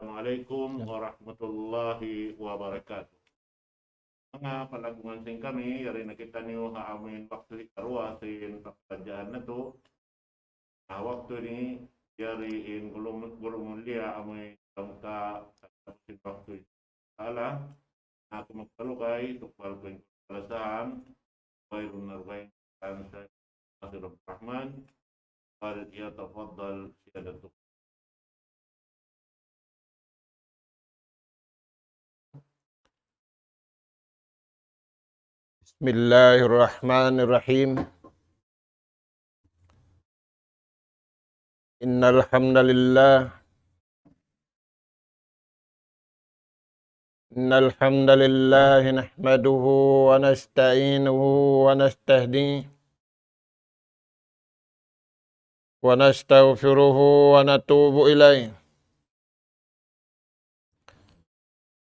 Assalamualaikum warahmatullahi wabarakatuh. Mga palagungan sing kami, yari nakita niyo haamin waktu ikarwa sin pagkadyaan na to. Waktu ni yari in gulong mulia amoy tangka sin waktu ala. Ako magpalukay, tukpal ko yung kalasahan. Bayrun narwain kan sa Nasir Rahman. Qalit yatafaddal siyadatuk. Bismillahirrahmanirrahim. Innal hamdalillah nahmaduhu wa nasta'inuhu wa nastahdihi wa nastaghfiruhu wa natubu ilaihi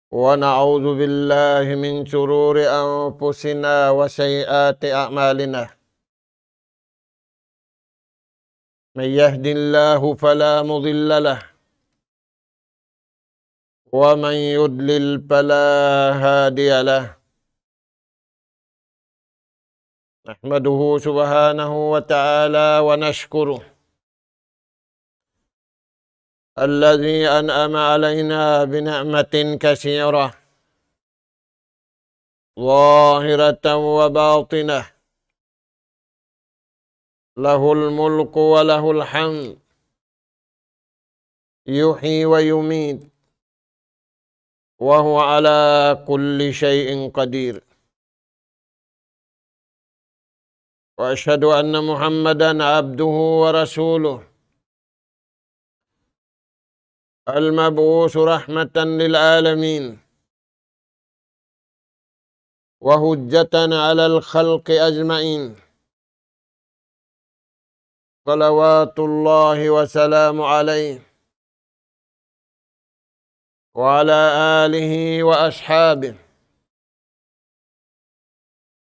wa na'udzu billahi min shururi anfusina wa sayyiati a'malina. Man yahdihillahu fala mudilla lahu wa man yudlil fala hadiya lahu. Nahmaduhu subhanahu wa ta'ala wa nashkuruh alladhi an'ama alaina bina'matin katsirah zahiratan wa batinah. Lahul mulku wa lahul hamd yuhyi wa yumit wa huwa ala kulli syai'in qadir. Wa asyhadu anna Muhammadan abduhu wa rasuluh al-mab'uts rahmatan lil alamin wa hujjatan 'alal khalqi ajma'in. Salawatullahi wa salamu alaihi wa ala alihi wa ashabihi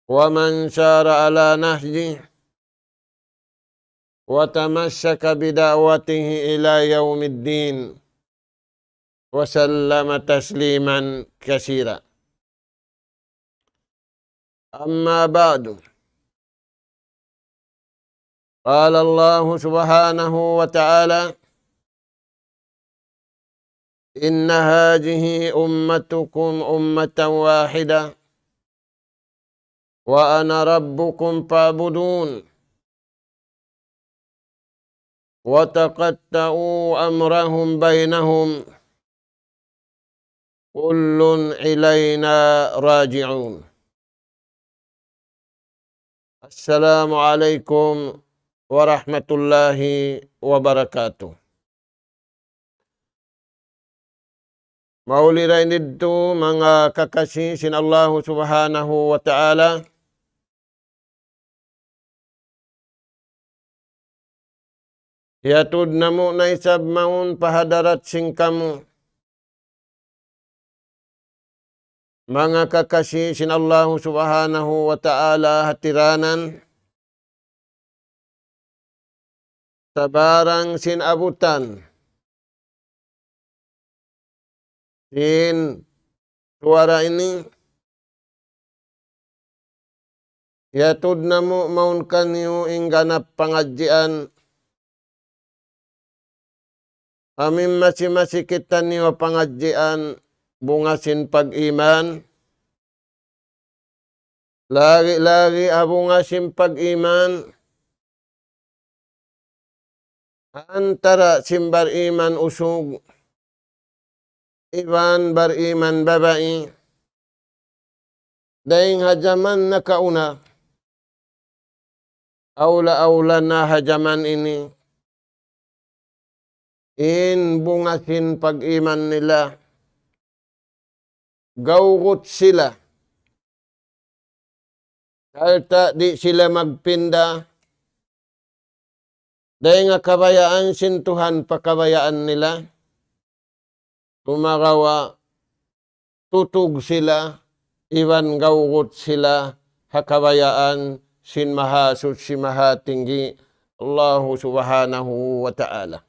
wa man syara ala nahjihi wa tamassaka bida'watihi ila yaumiddin wa sallama tasliman katsira. Amma ba'du. Qala Allah subhanahu wa ta'ala, inna hadhihi ummatukum ummatan wahida wa ana rabbukum fa'budun. Wa taqatta'u amrahum bainahum kullun ilayna raji'un. Assalamualaikum warahmatullahi wabarakatuh. Maulirain dito mga kakasih sin Allah subhanahu wa ta'ala. Yatud namu na isab maun pahadarat sing kamu. Mga kakasih sin Allah subhanahu wa ta'ala hatiranan. Sabarang sin abutan. Sin suara ini. Yatud namu maun kanyu ingganap pengajian. Amin masih kita niyo pengajian bungasin pag-iman. Lagi abungasin pag-iman. Antara simbar iman usug, iban bariman babai, daing hajaman na kauna, aula na hajaman ini, in bungasin pag-iman nila, gawgot sila, kalta di sila magpinda, dahil nga kabayaan sin Tuhan pakabayaan nila. Tumagawa, tutug sila, iwan gawgot sila, hakabayaan sin mahasud si mahatinggi Allah subhanahu wa ta'ala.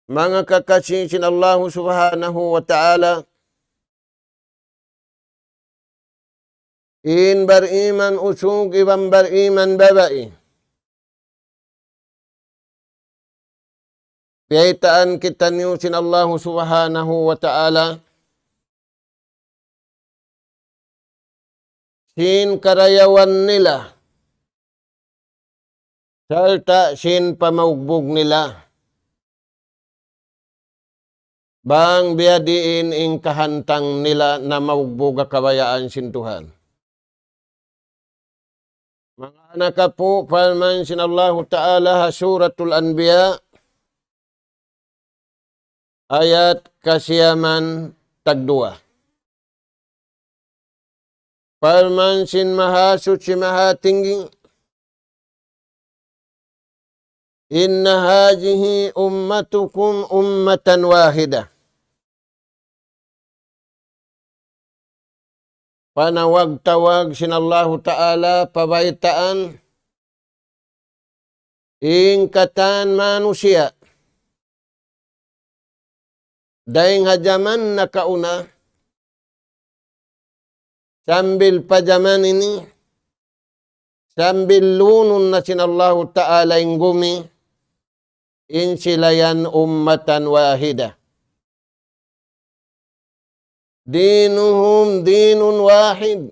Mga kekasih sin Allah Subhanahu wa taala, in beriman usug ibang beriman babai. Piyaitaan kita niyo sin Allah Subhanahu wa taala, sin karayawan nila, salta sin pamaugbog nila. Bang biadiin ing kahantang nila na maugbog kabayaan sin Tuhan. Mga anak po, palman sin Allah Ta'ala Suratul Anbiya, ayat kasiyaman tagdua. Palman sin mahasud si mahatinggi, inna hajihi ummatukum ummatan wahida. Panawag-tawag sin Allah Ta'ala pabaitaan ingkatan manusia. Daing hajaman na kauna, sambil pajaman ini, sambil lunun na sin Allah Ta'ala inggumi, insilayan ummatan wahida. Dinuhum dinun wahid.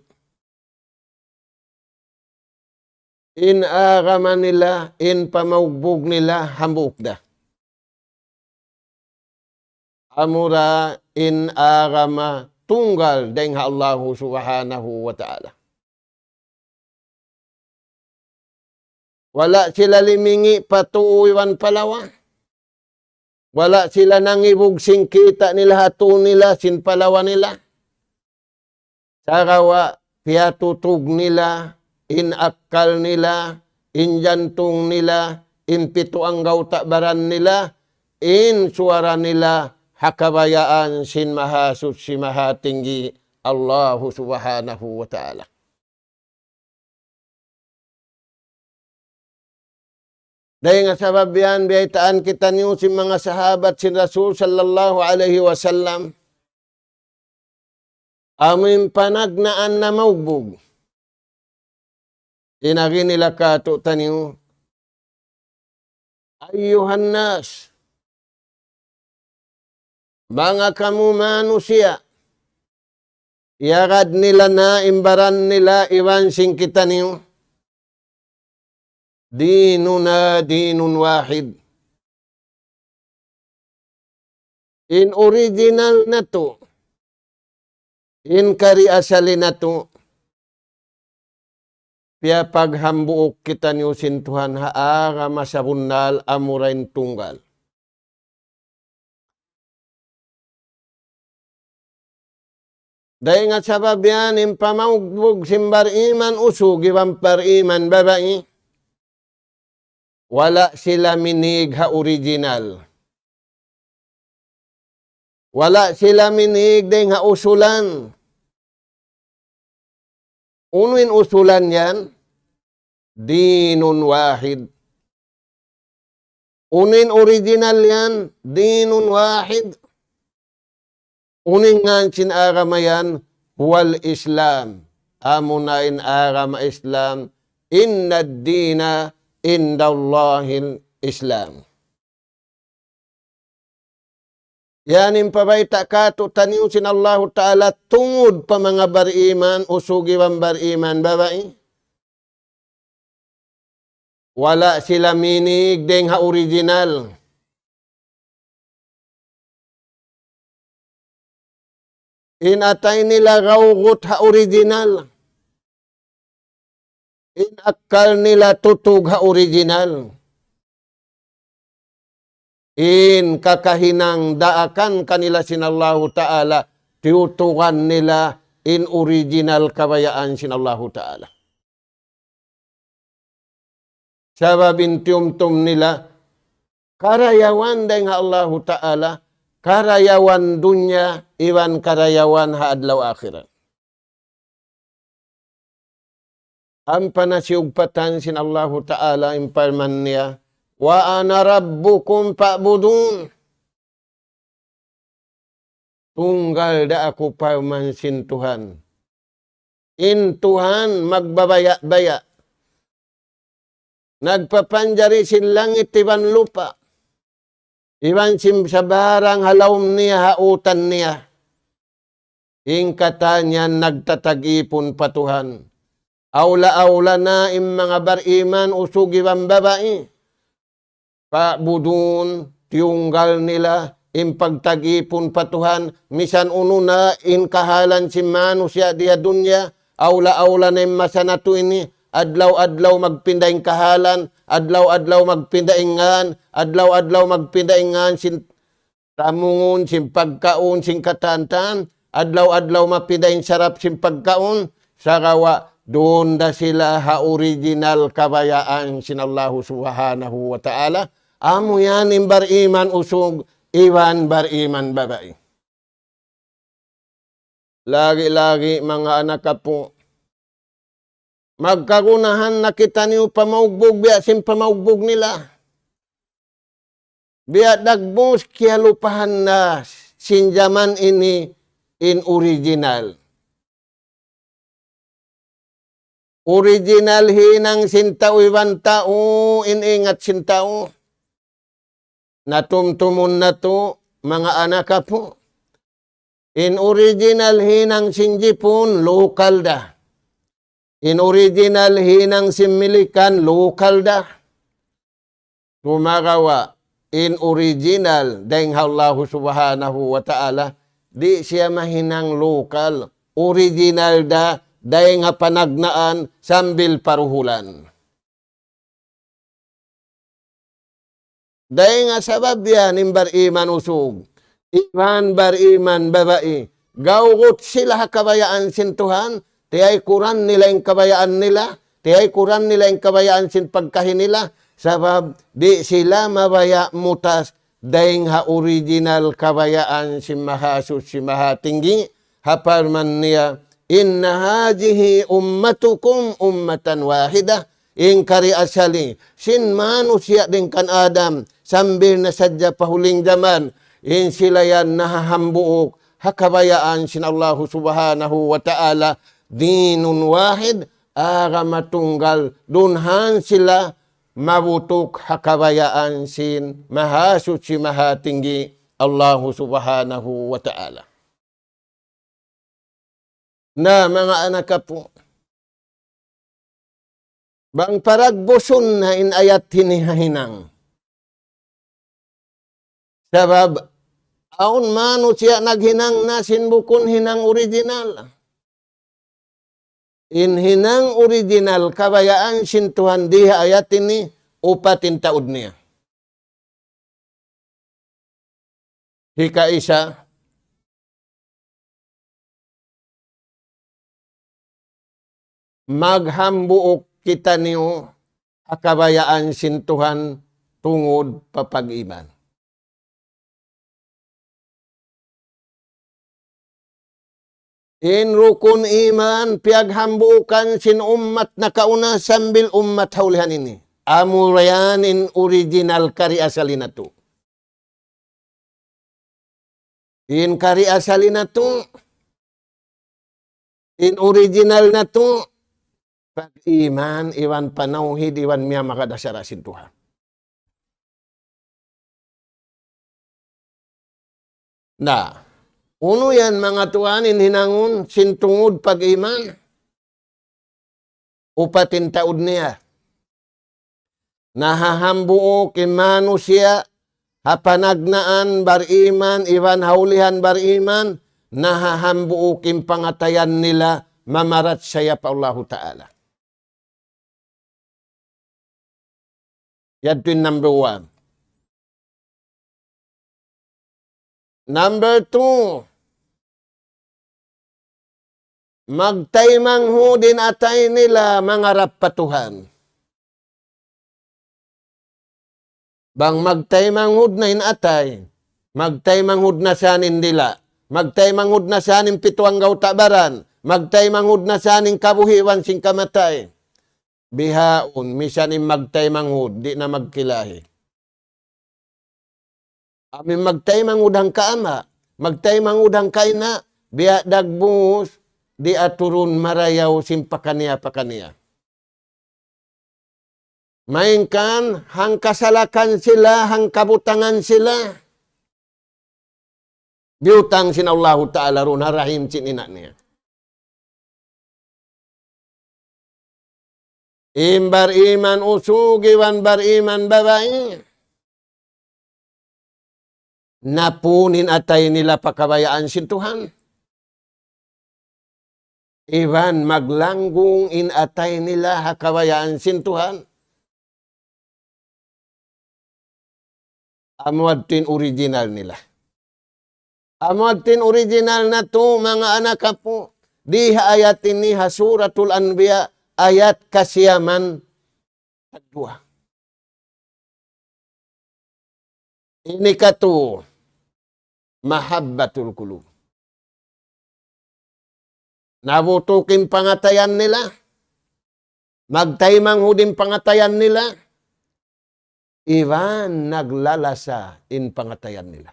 In agama nila, in pamaugbog nila, hambuk da. Amura in agama tunggal deng Allah Subhanahu wa ta'ala. Wala sila limingi patuuiwan palawa. Wala sila nangibog singkita nila hatu nila sin palawa nila. Sarawa piatutug nila, in akal nila, in jantung nila, in pito ang gautakbaran nila, in suara nila hakabayaan sin mahasud si mahatinggi Allah Subhanahu wa ta'ala. Dahil nga sabab yan, biyaitaan kita niyo si mga sahabat si Rasul sallallahu alaihi wasallam, amin panagnaan na maugbog. Inagi nila kato taniyo, ayyuhan nas, mga kamu manusia, yarad nila na imbaran nila iwan sing kita niyo, dinuna dinun wahid. In original na to, in kari asali na to, piya paghambuok kita niyo sin Tuhan haaga masabunal amurain tunggal. Dahil nga sabab yan, impamaugbog simbar iman usug, ibang par iman babae, wala sila minig ha original. Wala sila minig dahil ha usulan. Unuin usulan yan, dinun wahid. Unin original yan, dinun wahid. Unin nga sin aramayan, huwal Islam. Amunain arama Islam, inna dina indallahil Islam. Yanin pabayta kato taniw sin Allah Ta'ala tungod pa mga bariman, usugi bang bariman babae. Wala sila minig deng ha original. Inatay nila rawgot ha original. Inakal nila tutug ha original. In kakahinang daakan kanila sinallahu ta'ala, tiutukan nila in original kabayaan sinallahu ta'ala. Sababin tiyumtum nila, karayawan dahil Allah ta'ala, karayawan dunya, iwan karayawan haadlaw akhirat. Ang panasiugpatan sin Allah ta'ala, imparman niya, wa ana rabbukum fa'budun. tunggal da ako pamansin Tuhan. In Tuhan magbabaya-baya. Nagpapanjari sin langit iwan lupa. Iwan sim sa barang halawm niya, hautan niya. In katanya nagtatag-ipon pa Tuhan. Aula-aula na im mga bariman usug iwan babae. Pabudun, tiyunggal nila, im pagtag-ipon pa Tuhan. Misan uno na in kahalan si manusya diya dunya. Aula-aula na im masanatu ini. Adlaw-adlaw magpindaing kahalan, adlaw-adlaw magpindaingan, adlaw-adlaw magpindaingan sin ramungon, sin pagkaon, sin katantan, adlaw-adlaw mapindaing sarap sin pagkaon, sarawa doon da sila ha original kabayaan sin Allah subhanahu wa ta'ala. Amo yan im bariman usog, iwan bariman babae. Lagi-lagi mga anak po, magkagunahan na kita niyo pamaugbog, biya sim pamaugbog nila. Biya dagbos kaya lupahan na sinjaman ini in original. Original hinang sintao iwan tao, iningat sintao. Natumtumun na to, mga anak po. In original hinang sinjipon, lokal da. In original hinang similikan, lokal da. Tumagawa, in original, dahil Allah subhanahu wa ta'ala, di siya mahinang lokal. Original da, dahil nga panagnaan, sambil paruhulan. Dahil nga sabab yan, imbar iman usog. Iman bar iman babae. Gawgot sila kabayaan sintuhan, tiyay kuran nila yung kabayaan nila. Tiyay kuran nila yung kabayaan sin pagkahin nila. Sabab di sila mabaya mutas. Dahing ha original kabayaan si mahasus si mahatinggi. Haparman niya. Inna hajihi ummatukum ummatan wahida. In kari asali. Sin manusia din kan Adam. Sambil na sadya pahuling zaman. In sila yan nahahambuok. Hakabayaan sin Allah subhanahu wa ta'ala. Dinun wahid, agamatunggal, dunhan sila mabutok hakabayaan sin mahasut si mahatinggi Allah subhanahu wa ta'ala. Na mga anak po, bang paragbuson na inayat hinihahinang. Sabab, aun mano siya naghinang na sinbukon hinang original. In hinang original kabayaan sintuhan diha ayat ini upatin taud niya. Hika isa, maghambuok kita niyo kabayaan sintuhan tungod papag-iman. In rukun iman, piaghambukan sin ummat na kauna sambil ummat haulihan ini. Amurayan in original kari asali na to. In kari asali na to. In original na to. Pag iman, iwan panauhid, iwan miya makadasara sin Tuhan. Na, uno yan mga tuanin hinangon sintungod pag-iman. Upatin taod niya. Nahahambuo kimano siya hapanagnaan bariman, iwan haulihan bariman, nahahambuo kim pangatayan nila mamarat saya pa Allah Ta'ala. Yan ito yung number 1. Number 2, magtaymang hudin atay nila mga rapatuhan. Bang magtaymang hud na inatay, magtaymang hud na sanin nila, magtaymang hud na sanin pituang gautabaran, magtaymang hud na sanin kabuhiwan sing kamatay. Bihaon, misanin magtaymang hud, di na magkilahi. Amin magtaymang hud ang kaama, Magtay mangudang kay na, biya dagbus, di aturun marayaw simpakaniya pakaniya. Mainkan, hang kasalakan sila, hang kabutangan sila. Biutang sin Allah Ta'ala ron harahim sin ina niya. Imbar iman usug, iwan bar iman babae. Napunin atay nila pakabayaan sin Tuhan. Iwan maglanggung in atay nila hakabayaan sin Tuhan. Amuadtin original nila. Amuadtin original na to mga anak po. Di ayat ini ha suratul anbiya ayat kasiyaman kedua. Ini katu mahabbatul qulub. Nabutukin pangatayan nila. Magtaymang hudin pangatayan nila. Iwan naglalasa in pangatayan nila.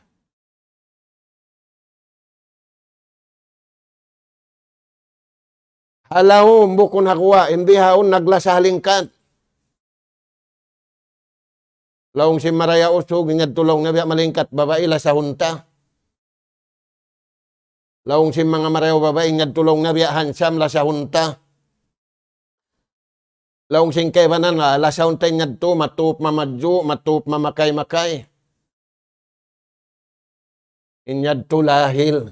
Halaw, bukon hakuha, hindi haon naglasa halingkat. Laong si Maraya Usog, ingad tulong na biya malingkat, babae la sa hunta. Laong si mga Maraya babae, ingad tulong na biya hansam la sa hunta. Laong sing kebanan la, la sa hunta ingad to, matup mamadyo, matup mamakay-makay. Ingad to lahil.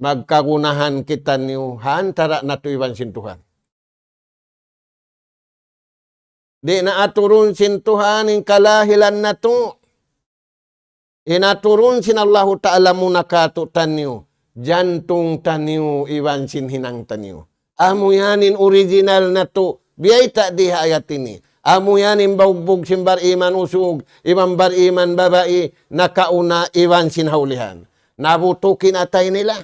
Magkagunahan kita niyo, hantara na tuiwan sin Tuhan. Di na aturun sin Tuhan in kalahilan na to. Inaturun sin Allah Ta'ala muna kato tanyo. Jantung tanyo, iwan sin hinang tanyo. Amo yanin original na to. Biyay ta di ayat ini. Amo yanin baugbog sin bar iman usug. Iwan bar iman babae. Nakauna iwan sin haulihan. Nabutukin atay nila.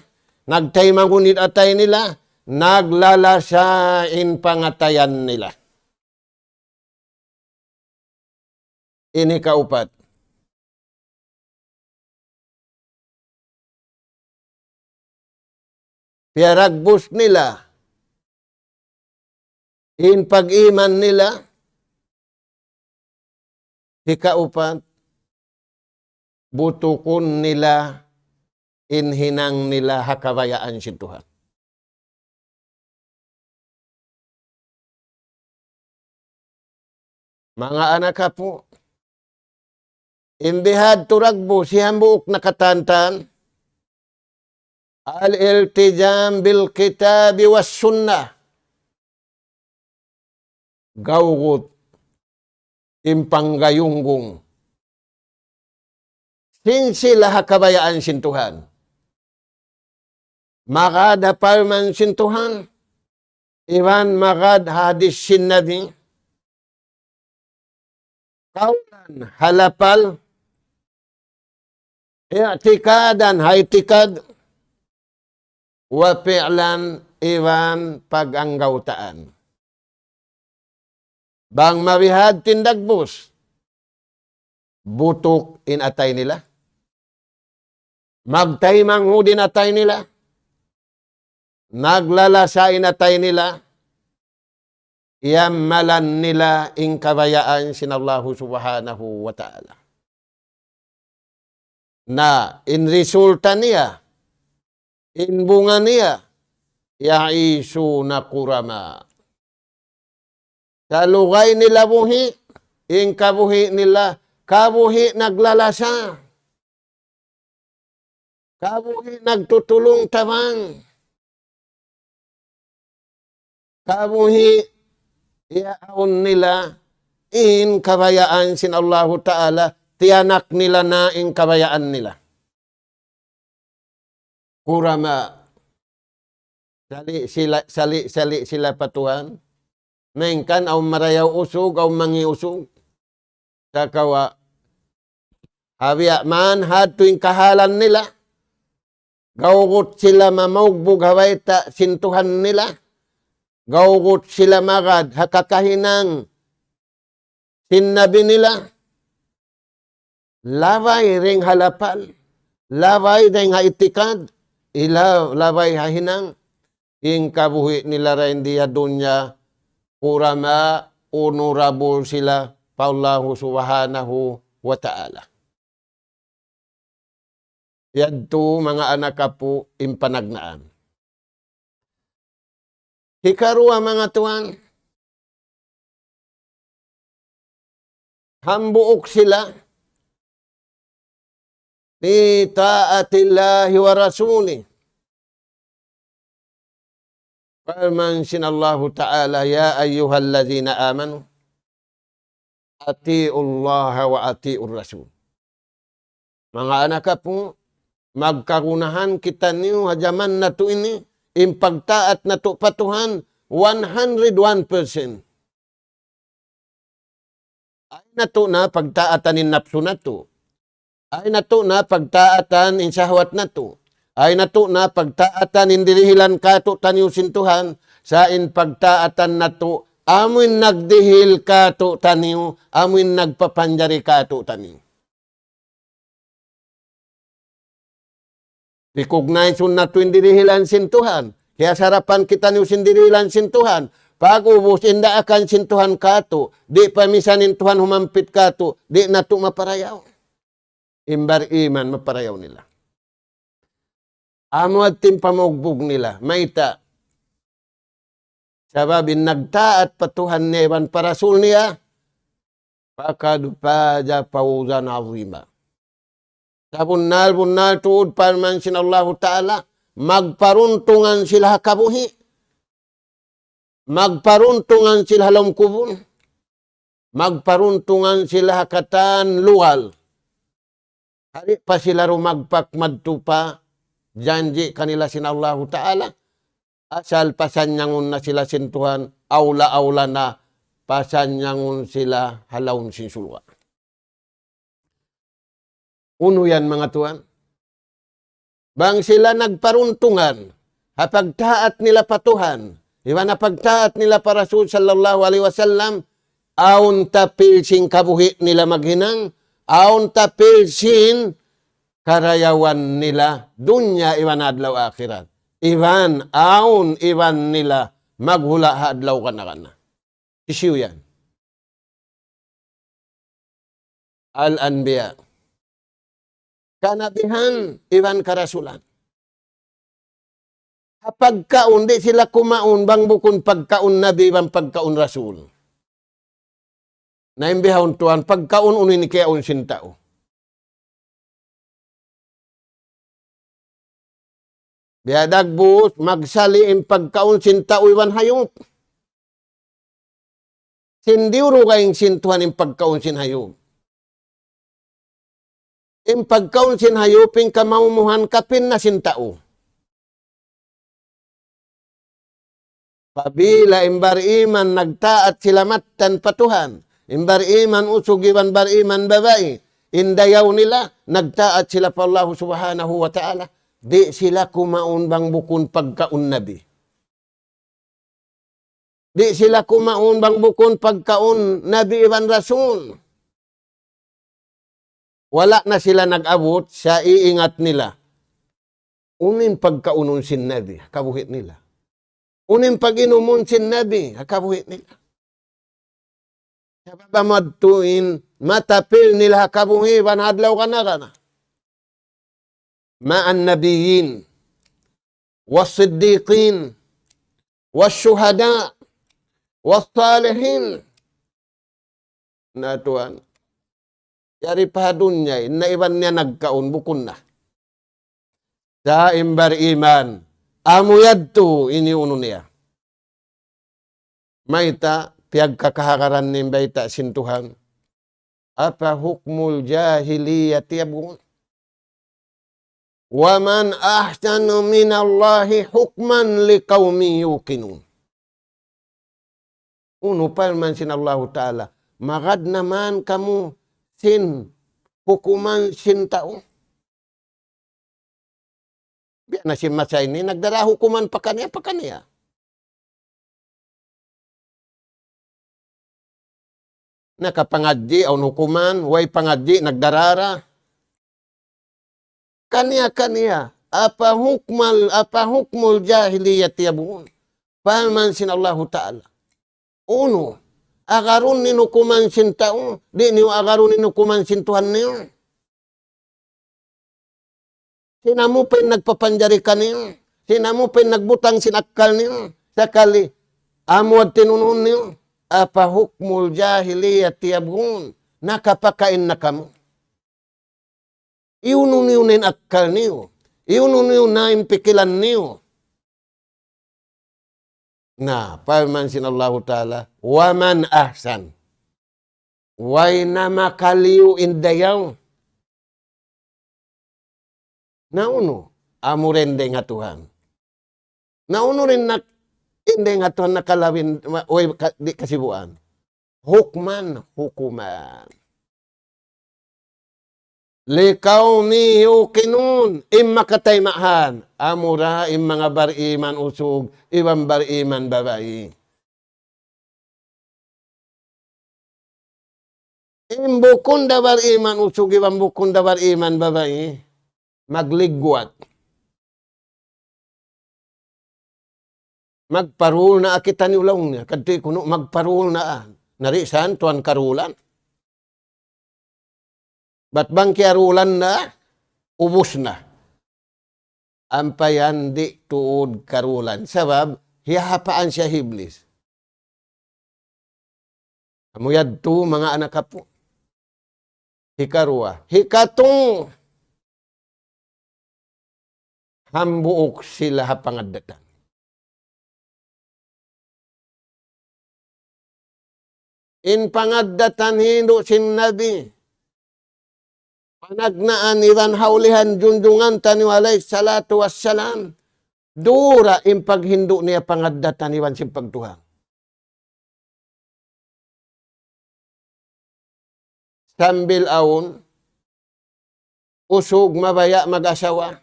Nagtay mangunit atay nila. Naglalasain pangatayan nila. Ini kaupat. Piaragbus nila. In pag-iman nila. Ikaupat. Butukon nila. In hinang nila hakabayaan si Tuhan. Mga anak po. Imbihad turagbo siyang buok nakatantan. Al-iltijam bil kitabi was sunnah. Gawgot. Impanggayunggong. Sin sila hakabayaan sin Tuhan. Makadapal man sin Tuhan. Iwan makad hadis sin Nabi. Kaulan halapal. I'tikadan haitikad. Wa fi'lan iwan paganggautaan. Bang mabihad tindagbus. Butuk in atay nila. Magtaymang hudin atay nila. Naglalasain atay nila. Yamalan nila in kabayaan sinallahu subhanahu wa ta'ala. Na in resulta niya, in bunga niya, yaisu na kurama. Sa lugay nila buhi, in kabuhi nila, kabuhi naglalasa. Kabuhi nagtutulong tamang. Kabuhi iaon nila in kabayaan sin Allah Ta'ala, tiyanak nila na in kabayaan nila. Kurama. Sali sila patuhan. Mengkan au marayaw usog au mangi usog. Kakawa. Habiya man hatuing kahalan nila. Gawgot sila mamaugbog hawayta sintuhan nila. Gawgot sila magad hakakahinang sinabi nila. Laway ring halapal. Labay day nga itikad, labay hahinang, ing kabuhi nila rin diya dunya, kurama, honorable sila, paullahu subhanahu wa ta'ala. Yadto mga anak po impanagnaan. Hikarua mga tuwan, hambuok sila ni taatillahi wa rasuli. Firman sinallahu ta'ala, ya ayyuhalladzina amanu, ati'ullaha wa ati'ur rasul. Mga anak po, magkarunahan kita niyo hajaman na to ini, impagtaat na to patuhan, 101%. Ay na to na pagtaatan in napso na to. Ay na to na pagtaatan in sahwat na to. Ay na to na pagtaatan in dirihilan ka to tanyo sintuhan, sa in pagtaatan na to, amin nagdihil ka to tanyo, amin nagpapanjari ka to tanyo. Recognize na to in dirihilan sintuhan. Kaya sarapan kita niyo sindirilan sintuhan. Pag ubos, inda akan sintuhan kato. Di pamisanin Tuhan humampit kato. Di na to maparayaw. Imbar iman maparayaw nila. Amo at timpamugbog nila. Maita. Sababin nagtaat patuhan nevan parasul niya. Pakadupada pawuzan azima. Sa bunal tuod parman sinallahu ta'ala. Magparuntungan sila kabuhi. Magparuntungan sila halam kubun. Magparuntungan sila katan luwal. Hari pa sila rumagpakmadto pa. Janji kanila sinallahu ta'ala. Asal pasanyangon na sila sintuhan. Aula-aula na pasanyangon sila halawon sinsulwa. Uno yan mga tuan. Bang sila nagparuntungan, hapagtaat nila patuhan, iwan na pagtaat nila para Rasul sallallahu alaihi wasallam, aun tapilsin kabuhi nila maghinang, aun tapilsin karayawan nila, dunya iwan adlaw akhirat. Iwan nila maghula adlaw kana. Issue yan. Al-Anbiya. Kanabihan, iwan karasulan. Pagkaon, di sila kumaon, bang bukon pagkaon nabi, bang pagkaon rasul. Naimbihon tuan, pagkaon unin kaya unsin tao. Biadag bus, magsaliin pagkaon sin tao, iwan hayop. Sindiuro kayong sintuhan yung pagkaon sin hayop. Im pagkaon sin hayuping kamaumuhan kapin na sin tao. Pabila imbar iman nagtaat sila matan patuhan. Imbar iman usog iwan bar iman babae. Indayaw nila nagtaat sila pa Allah subhanahu wa ta'ala. Di sila kumaon bang bukon pagkaon nabi. Di sila kumaon bang bukon pagkaon nabi iwan rasul. Wala na sila nag-abot sa iingat nila. Unin pagkaunon sin nabi, kabuhit nila. Unin pag-inumon sin nabi, kabuhit nila. Sababamadtuin, matapil nila kabuhi, vanadlaw ka na. Ma'an nabiyin, was-siddiqin, was-syuhada, was-salihin. Natuan. Yari pa dunya, naiban niya nagkaon, bukon na. Sa imbar iman, amuyad to, iniuno niya. Maita, piyagkakahakaran ni baita sintuhan. Apa hukmul jahiliyati abun? Waman ahsanu minallahi hukman liqawmi yuqinun. Uno pa man sinallahu ta'ala, magad naman kamu sin hukuman sin tao. Biya na si Masay ni, nagdara hukuman pa kaniya. Nakapangadji, aun hukuman, way pangadji, nagdarara. Kania-kania. Apa hukmul jahiliyati yabun. Paman sin Allah Ta'ala. Uno, agarun nino kumansin tao. Di niyo agarun nino kumansin Tuhan niyo. Sinamu pa nagpapanjari ka niyo. Sinamu pa nagbutang sinakal niyo. Sakali, amuad tinunun niyo. Apa hukmul jahiliyati yabun. Nakapakain na kamo. Iuno niyo na akal niyo. Iuno niyo na impikilan niyo. Nah, paman sin Allah Ta'ala, waman ahsan. Way na makaliw indayaw. Nauno, amurende nga Tuhan. Nauno rin na hindi nga Tuhan nakalawin, di kasibuan. Hukman, hukuman. Likaw ni yukinun, makataymahan. Amura, mga bariman usog, ibang bariman babae. Bukon da bariman usog, ibang bukon da bariman babae. Magligwat. Magparul na kita ni ulaw niya. Kadti kuno, magparul na. Narisan, tuan karulan. Ba't bang kiarulan na? Ubus na. Ampayan di tuod karulan. Sabab, hihapaan siya hiblis. Amuyad to mga anak kapo. Hikarua. Hikatong hambuok sila hapangadatan. In pangadatan hindo sin nabi. Panagnaan iwan haulihan junjungan taniwalay salatu wassalam. Dura in paghindo niya pangadatan iwan sin pagtuhang. Sambil aun, usog mabaya mag-asawa.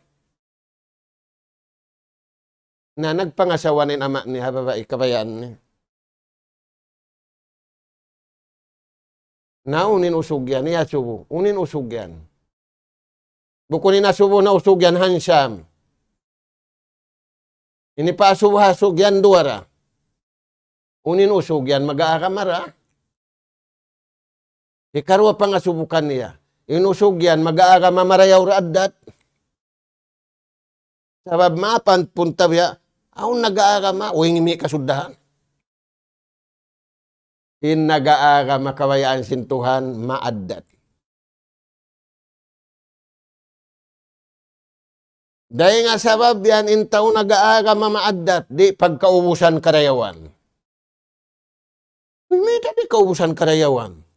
Na nagpangasawa ni ama niya, babae, kabayaan niya. Na unin usog yan, niya subo. Unin usog yan. Bukunin na subo na usog yan, hansam. Ini pa subo-hasog yan, duwara. Unin usog yan, mag-aakamara. Ikarwa pa nga subukan niya. Inusog yan, mag-aakama marayaw raadat. Sabab mapan punta biya, aun nag-aakama, uwing may kasudahan. In nag-aakama kawayaan sintuhan, maadat. Dahil nga sabab yan, intaw nag-aakama maadat, di pagkaubusan karayawan. May di kaubusan karayawan.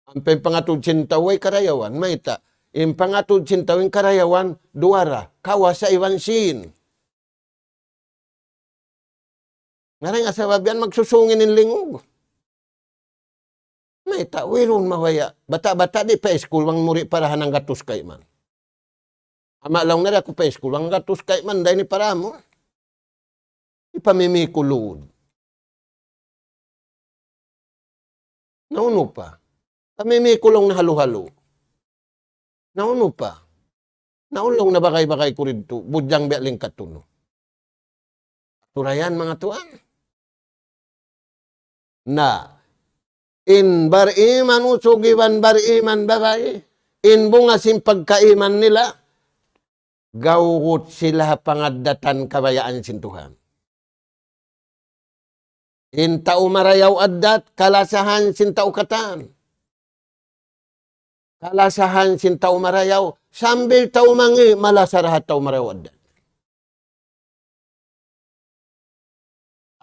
Ang pangatod sintaw ay karayawan, may ta. Ang pangatod sintaw ay karayawan, duwara, kawa sa iwan sin. Nga nga sabab yan, magsusungin ng lingog. May ta, wiron mawaya. Bata-bata di pa school, wang muri parahan ng gatus kay man. Ama lang na ako pa school, wang gatus kay man, dahil ni para mo. Ipamimikulod. Nauno pa. Pamimikulong na halo-halo. Nauno pa. Naulong na bakay-bakay ko rito, budyang bialing katuno. Turayan mga tuan. Na, in bariman usugiwan bariman babae, in bungasin pagkaiman nila, gawut sila pangadatan kabayaan sintuhan. In tao marayaw adat, kalasahan sin tao katan. Kalasahan sin tao marayaw, sambil tao mangi, malasarahat tao marayaw adat.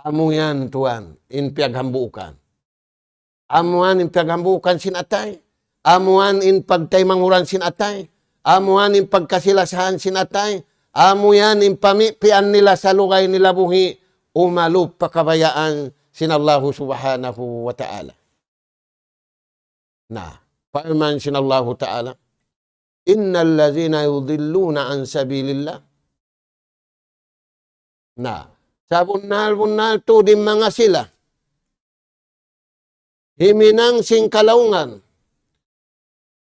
Amo yan, tuan, in piyaghambukan. Amuan in paghambukan sin atay. Amuan in pagtaymanguran sin atay. Amuan in pagkasilasahan sin atay. Amuan in pamipian nila sa lugay nila buhi. Umalup pakabayaan sin Allah subhanahu wa ta'ala. Na, paiman sin Allah ta'ala. Innal ladzina yudilluna an sabilillah. Na, sa bunal to din mga sila. Himinang sing kalaungan,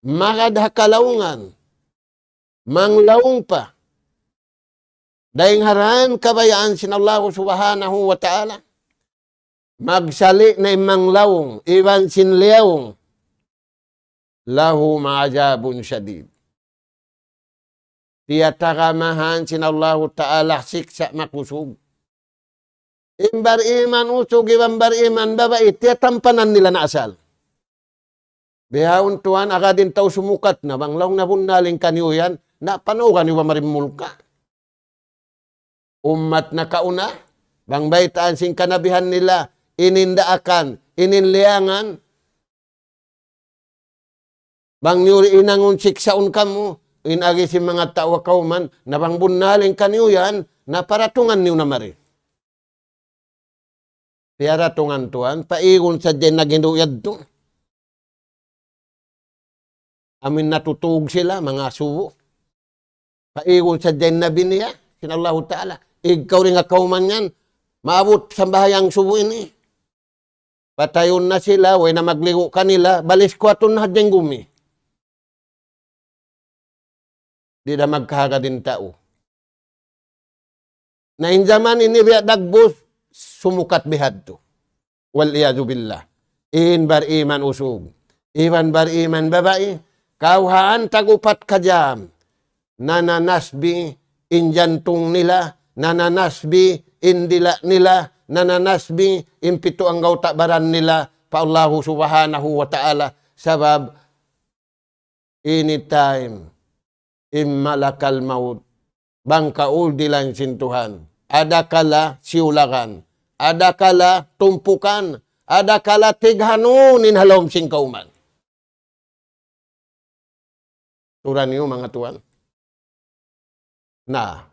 makadha kalaungan, Manglawong pa. Dahil haran kabayaan sin Allah subhanahu wa ta'ala. Magsali na manglawong, iwan sin liyawong. Lahu ma'ajabun syadid. Tiyatakamahan sin Allah ta'ala siksa makusog. Imbar iman usog, imbar iman babae, tiyatampanan nila na asal. Bihaon tuan, akadin tao sumukat na, banglaw na bunaling kaniuyan, na panugan ni marimulka. Umat na kauna, bang baitaan sing kanabihan nila, inindaakan, ininliangan, bang nyuri inangon siksaon kamo, inagi si mga tao kauman, na bang bunaling kaniuyan, na paratungan niyo na mari. Tiara tungan tuan, paigon sa dyan na ginuyad to. Amin natutug sila, mga subo. Paigon sa dyan na biniya, sinallahu ta'ala. Ikaw rin nga kauman yan, maabot sa bahayang subo ini. Patayon na sila, way na magligo kanila, balis ko aton na dyan gumi. Di na magkahaga din tao. Nainjaman ini biya dagbos, sumukat bihad to. Waliyadu billah. In bar iman usog. Iwan bar iman babae. Kauhaan tagupat kajam. Nananasbi injantung nila. Nananasbi indila nila. Nananasbi impito ang gautabaran nila. Pa Allahu subhanahu wa ta'ala. Sabab, anytime, immalakal maut. Bangkaul dilang sintuhan. Ada kala siulakan. Ada kala tumpukan. Ada kala tighanunin halom sing kauman. Turan niyo mga tuan. Nah,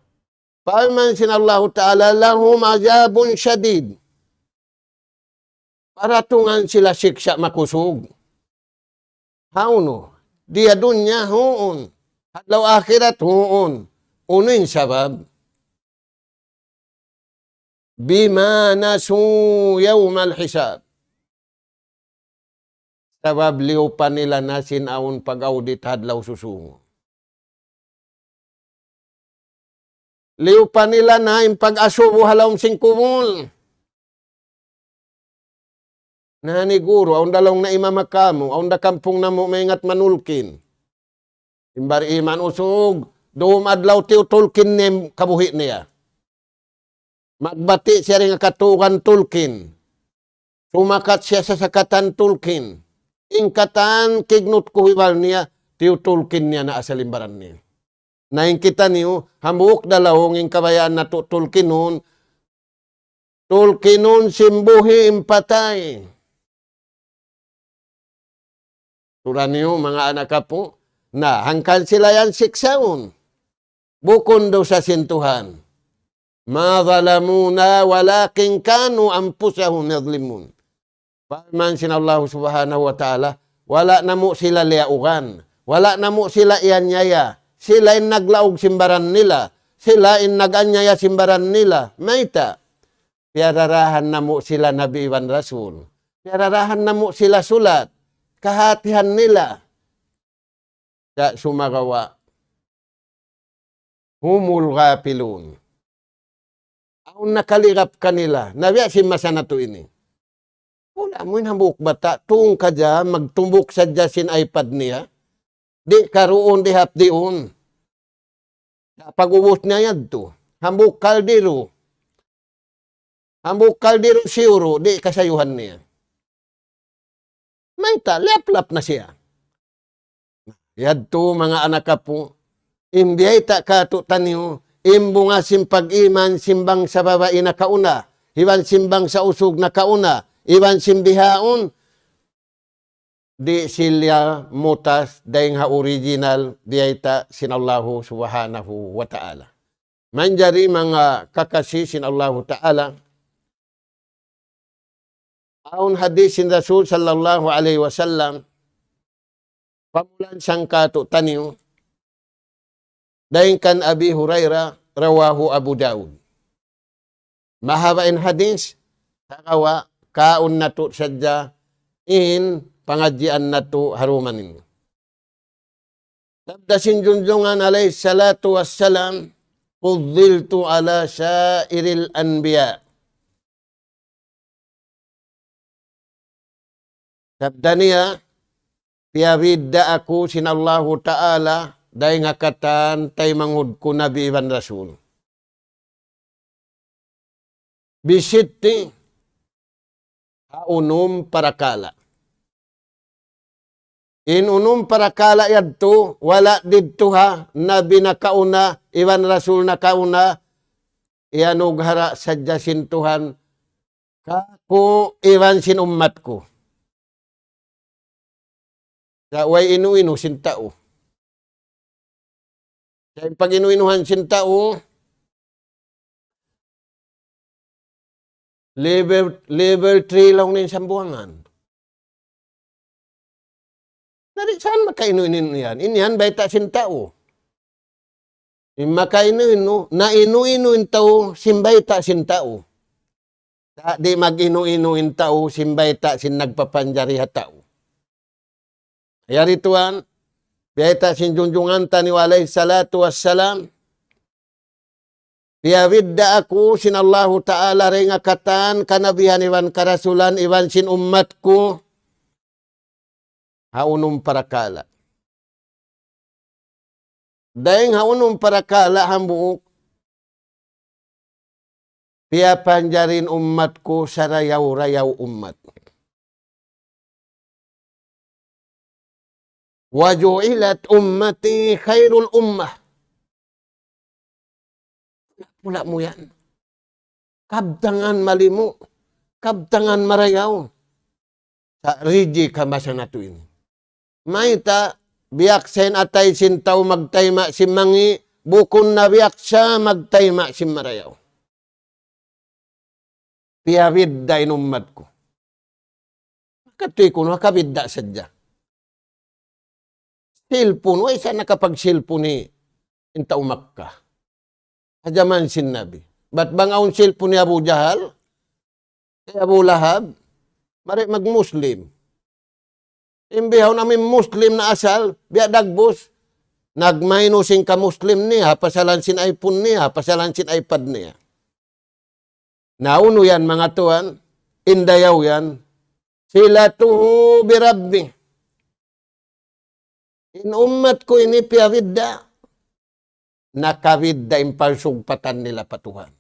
paiman sin Allah Ta'ala lahum azabun syadid. Paratungan sila siksa makusog. Hauno. Dia dunya huun. Hadlaw akhirat huun. Unin sabab. Bima nasu yawmal hisab. Sabab liw pa nila na sinaon pag-audit hadlaw susungo. Liw pa nila na yung pag-asubo halawang singkumul. Nani guro, aun dalong na imamakamu, aun da kampung na mo maingat manulkin. Imbar iman usog, doon adlaw tiutulkin ni kabuhi niya. Magbati siya rin katukan tulkin. Sumakat siya sa sakatan tulkin. Ingkatan kignut kuhiwal niya, tiutulkin niya na asalimbaran niya. Naingkita niyo, hambuok dalawong ing kabayaan na tulkinon, tulkinon simbuhi impatay. Turan niyo, mga anak po, na hangkan sila yan siksaon. Bukon daw sa sintuhan. Ma zalamuna walakin kanu anfusahum yadhlimun. Paman sin Allah subhanahu wa ta'ala, wala na mo sila liaugan, wala na mo sila ianyaya, sila in naglaog simbaran nila, sila in naganyaya simbaran nila, maita. Piararahan na mo sila Nabi Iwan Rasul, piararahan na mo sila sulat, kahatihan nila. Sa sumagawa, humul ghafilun. Ang nakalirap kanila, nabiya si masanato ini. Wala mo hambuk bata, tuong ka dyan, magtumbok sa dyan sin iPad niya. Di karoon, di hapdiun. Pag-ubos niya yan to. Hambuk kaldero. Hambuk kaldero siyuro, di kasayuhan niya. Maita, lap-lap na siya. Yad to mga anak po, imbiyay ta kato taniyo, imbunga simpag iman, simbang sa babae na kauna, iwan simbang sa usog na kauna, iwan simbihaon, di silya mutas, dahing ha original, diayta sinallahu subhanahu wa ta'ala. Manjari mga kakasi sinallahu ta'ala, aun hadis sin Rasul sallallahu alaihi wasallam, pamulan siyang kato taniyo, dahing kan Abi Hurairah, rawahu Abu Daud. Mahabain hadis, takawa, kaun na to sadya, in pangadyan na to harumanin. Sabda sinjunjungan alayhi salatu wassalam, fuddiltu ala syairil anbiya. Sabda niya, piyabida ako sinallahu ta'ala, dahil nga katan, tay mangud ko nabi iban rasul. Bisitti, haunum parakala. Inunum parakala yadto, wala didto ha, nabi na kauna, iban rasul na kauna, iyanughara sadya sintuhan, kako iban sin ummat ko. Sa way inu-inu sin tao. Sa pag inu-inuhan sin tao, level 3 lang nin sambuangan. Dari saan makainu-inu yan? Inyan baita sin tao. Makainu-inu, na inu-inu in tao, simbayta sin tao. Di mag-inu-inu in tao, simbayta sin nagpapanjari ha tao. Yari tuan, biyaita sinjunjungan tani walay salatu wassalam, piyawidda ako sinallahu ta'ala rin akatan, kanabihan iwan karasulan, iwan sin ummat ko, haunum parakala. Dahil haunum parakala hambuok, piyapanjarin ummat ko sa rayaw-rayaw ummat. Waju'ilat ummati khairul ummah. Pula mo yan. Kabtangan malimu. Kabtangan marayaw. Sa riji kamasa nato ini. Maita, biyak sen atay sintaw magtayma simangi, bukon na biyak siya magtayma simarayaw. Piyawid da inummat ko. Katoy ko, nakabidda sadya. Silpon, way sa nakapag-silpon ni intaw Makkah. Hajaman sin Nabi. Ba't bang ang silpon ni Abu Jahal? Abu Lahab? Mari mag-Muslim. Imbihaw namin Muslim na asal, biya dagbos. Nagmainusing ka Muslim niya, pasalan sin iPhone niya, pasalan sin iPad niya. Nauno yan mga tuan, indayaw yan. Sila tuhu birabbi. In ummat ko ini piyawidda. Nakawidda impalsugpatan nila patuhan.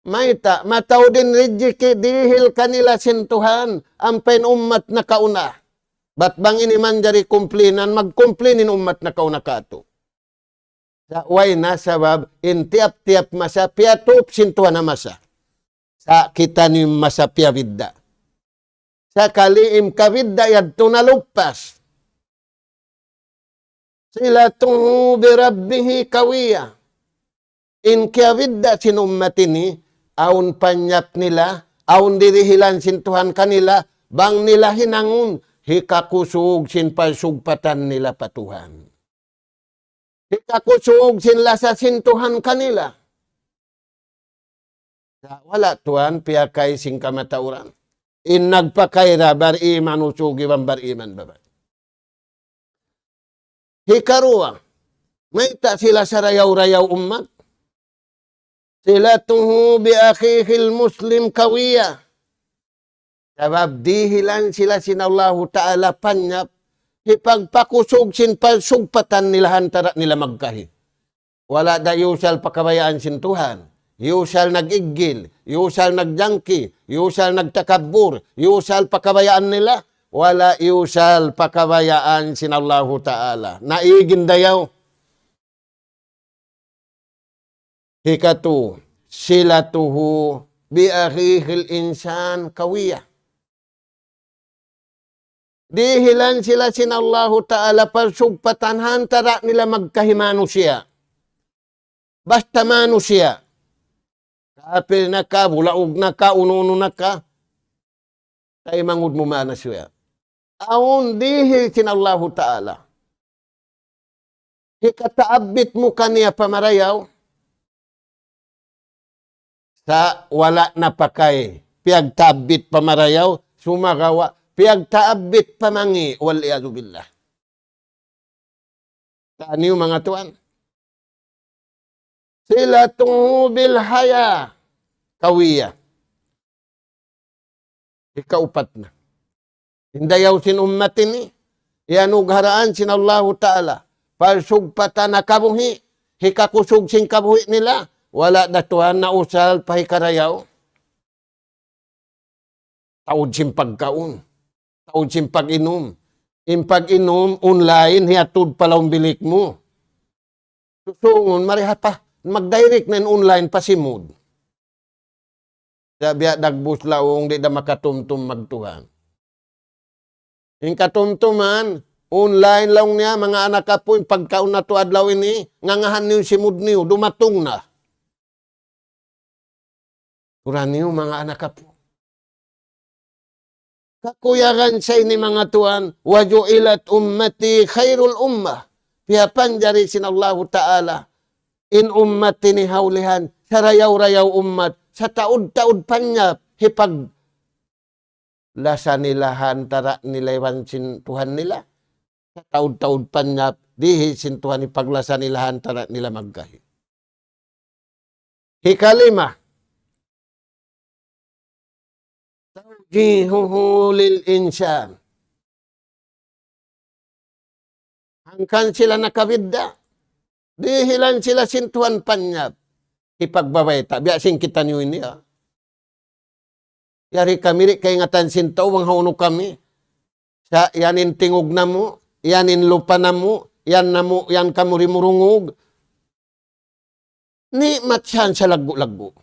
Maita, mataw din rijiki, dihil kanila sintuhan, ampain ummat na kauna. Ba't bang iniman jari kumplinan, magkumplinin ummat na kauna kato. Sa way na sabab, intiap-tiap masa, piyatup sintuhan na masa. Sa kita ni masa piyawidda. Sa kaliim kawidda yadto na lupas. Sila tuhu birabbihi kawiya. In kiyawidda sinummatini, aun panyap nila, aun dirihilan sintuhan kanila, bang nila hinangun, hikakusug sin palsugpatan nila patuhan. Hikakusug sin lasa sintuhan kanila. Wala tuan, piyakay sing kamatauran. In nagpakayra, bariman usugi bang bariman baba. Hikaruwa, may ta sila sa rayaw-rayaw ummat. Sila tuhu bi akhihil muslim kawiya. Sabab dihilan sila sinallahu ta'ala panyap, hipagpakusog sin palsugpatan nila hantara nila magkahi. Wala da yusal pakabayaan sin Tuhan. Yusal nag-igil, yusal nagjangki, yusal nagtakabur, yusal pakabayaan nila. Wala yusal pakabayaan sinallahu ta'ala. Naigin dayaw. Hikatu, silatuhu bi akhihil insan kawiya. Dihilan sila sinallahu ta'ala palsugpatan hantara nila magkahimano siya. Basta mano siya. Kapil na ka, bulaog na ka, ununo na ka, tayo mangud mo mana siya. Aun dihil sinallahu ta'ala. Hikataabit mo kaniya pamarayaw, sa wala na pakay, piyagtabit pamarayaw, sumagawa, piyagtabit pamangi, wal iyadu billah. Taniyo mga tuan. Sila bil haya. Kawiya. Ikaupat na. Hindayaw sin ummatin ni. Yanugharaan sin Allah Ta'ala. Palsugpata na kabuhi. Hikakusug sin kabuhi nila. Wala na tuhan na usal pahikarayaw. Taod sin pagkaon. Taod sin pag-inom. In pag-inom, online, hiatod pala bilik mo. Susungon, marihat pa. Mag-direct na online pa si mood. Sabiya, dagbus laong, di da makatumtum magtuhan. Yung katumtuman, online lang niya, mga anak ka po, yung pagkaon na to adlaw ini, ngangahan niyo si mood niyo, dumatong na. Turan niyo, mga anak ka po. Kakuyagan sa ini mga tuan, waju'ilat ummati khairul ummah. Pihapan jari sin Allah Ta'ala. In ummati ni haulihan, sa rayaw-rayaw ummat, sa taud-taud panyap, hipag lasa nila hantara nila sin Tuhan nila. Sa taud-taud panyap, dihi sin Tuhan ipaglasa nila hantara nila magkahi. Hikalima, tawjihuhu lil insan. Hangkan sila nakabidda. Dihilan sila sintuan panyap. Ipagbabayta. Biasing kita niyo ini. Yari kami, kay ngatan sintaw, wang hauno kami. Sa yanin tingog na mo, yanin lupa na mo, yan na mo, yan kamurimurungog. Ni matyan sa lagu-lagu.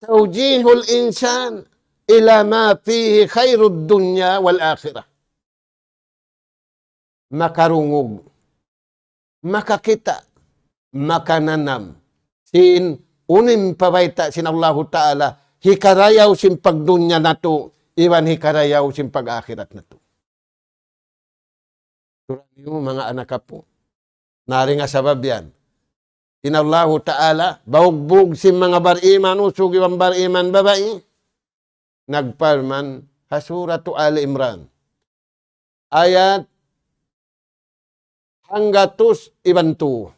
Tawjihul insan ila ma fihi khairud dunya wal akhirah. Makarungog, makakita, makananam, sin unim pabayta sin Allah Ta'ala, hikarayaw sin pagdunya na to, iwan hikarayaw sin pag-akhirat na to. Turan niyo mga anak po, nari nga sabab yan. Sin Allah Ta'ala, baugbog sin mga bariman, usog iwan bariman babae, nagparman, hasuratu Ali Imran. Ayat hanggatus ibantu.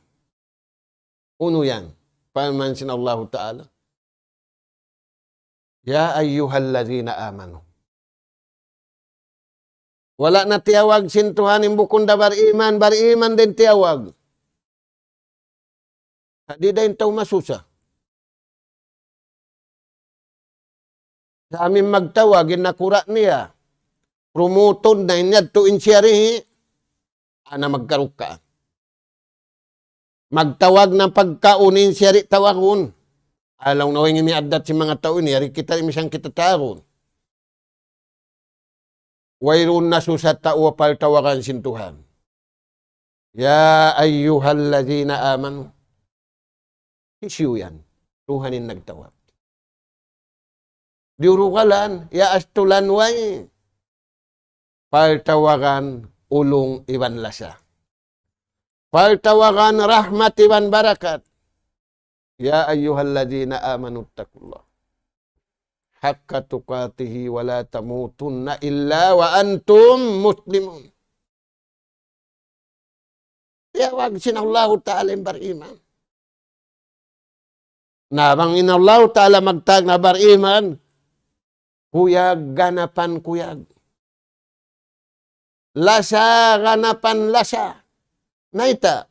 Uno yan. Paman sin Allah Ta'ala. Ya ayyuhallazina amanu. Wala na tiyawag sin Tuhan imbukunda bariman. Bariman din tiyawag. Di dahin tayo masusa. Sa amin magtawag, inakura niya. Promotod na inyad to insyari. Ana magkaruka. Magtawag ng pagkaunin siya rin tawagon. Alaw na wing iniadat si mga tao ini, yari kita rin siyang kita taron. Wayroon na susat tao pal tawagan sin Tuhan. Ya ayyuhallazina amanu. Isyu yan. Tuhanin nagtawag. Diurukalan, ya astulan way. Pal tawagan ulong iwan lasa. Paltawagan rahmat iwan barakat. Ya ayyuhalladzina amanu taqullah. Haqqa tuqatihi wa la tamutunna illa wa antum muslimun. Tiyawag sin Allah Ta'ala bariman. Nabang in Allah Ta'ala magtag na bariman, kuyag ganapan kuyag. Lasa, ganapan lasa. Naita,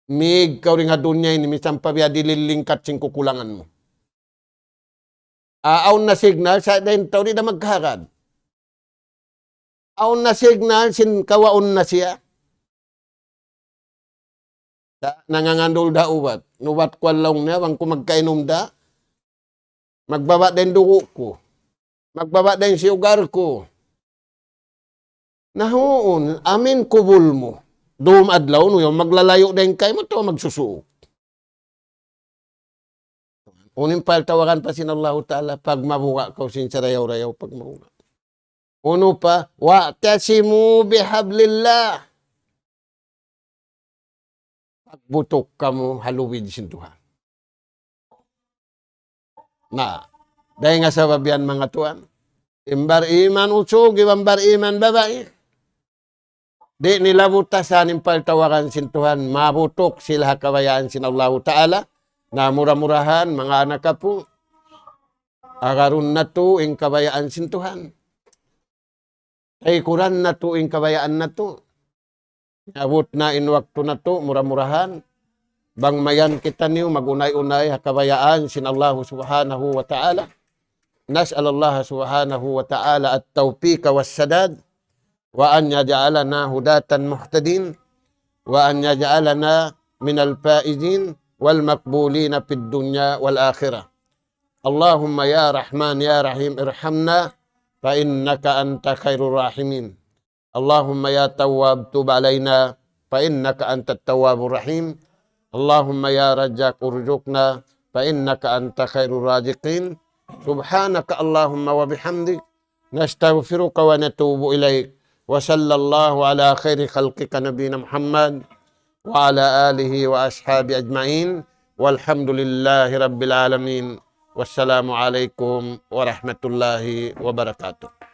mig kaw rin nga dunya ini, misang pabiya dililingkat sing kukulangan mo. Aon na signal, sa dahin tao di na magharad. Aon na signal, sin kawaon na siya. Nangangandol da ubat. Nubat ko lang na, wang ko magkainom da. Magbaba din dugo ko. Magbaba din siyugar ko. Nahoon, amin kubul mo. Doom adlaw, no, yung maglalayo din kayo mo to, magsusuok. Unin paltawagan pa sin Allah Ta'ala, pag mabuka ka, sin sarayaw-rayaw, pag mabuka. Uno pa, wa'tasimu bihablillah. Pagbutok ka mo, haluwid sin Tuhan. Na, dahil nga sa babian mga tuan, imbar iman usog, imbar iman babae. Di nila butasan yung paltawakan sin Tuhan, mabutok sila kabayaan sin Allah Ta'ala, na murah-murahan, mga anak ka po, agarun na to yung kabayaan sin Tuhan. Ay kuran na to yung kabayaan na to. Abot na in waktu na to, murah-murahan. Bang mayan kita niyo, magunay-unay kabayaan sin Allah Subhanahu wa Ta'ala. Nas'alallah Subhanahu wa Ta'ala at-tawfiq was-sadad. وأن يجعلنا هداة مهتدين وأن يجعلنا من الفائزين والمقبولين في الدنيا والآخرة اللهم يا رحمن يا رحيم ارحمنا فإنك أنت خير الراحمين اللهم يا تواب تب علينا فإنك أنت التواب الرحيم اللهم يا رزاق ارزقنا فإنك أنت خير الرازقين سبحانك اللهم وبحمدك نستغفرك ونتوب إليك وصلى الله على خير خلقك نبينا محمد وعلى آله وأصحابه أجمعين والحمد لله رب العالمين والسلام عليكم ورحمة الله وبركاته.